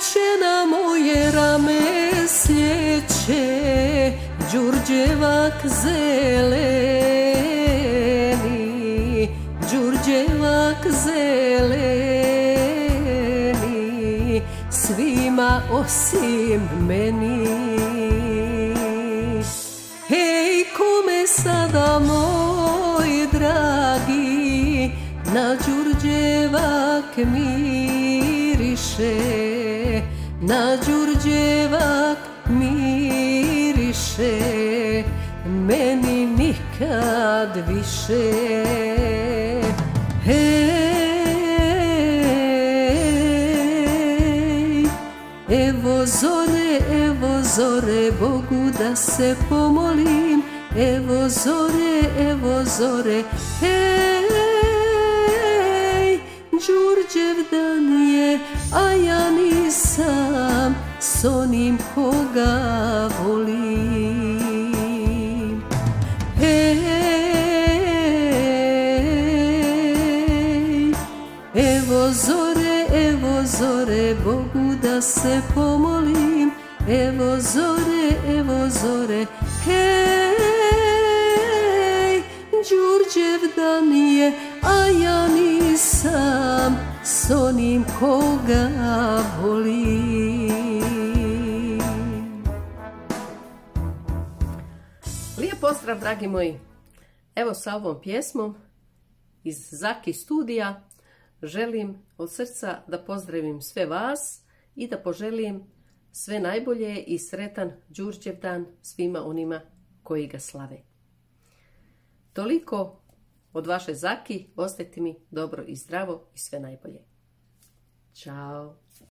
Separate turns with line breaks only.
cvijeće na moje rame slijeće, đurđevak zeleni, đurđevak zeleni, svima osim meni. Hej, kome sada moj dragi na đurđevak miriše, na đurđevak miriše, meni nikad više. Hej, evo zore, Bogu da se pomolim, evo zore, hej, Đurđevdan je, a ja nisam s onim koga volim. Hej, evo zore, Bogu da se pomolim, evo zore, hej, Đurđevdan je, a ja nisam s onim koga volim. Lijep pozdrav, dragi moji. Evo, sa ovom pjesmom iz Zaki studija želim od srca da pozdravim sve vas i da poželim sve najbolje i sretan Đurđevdan svima onima koji ga slave. Toliko od vaše Zaki, ostajte mi dobro i zdravo i sve najbolje. Ćao!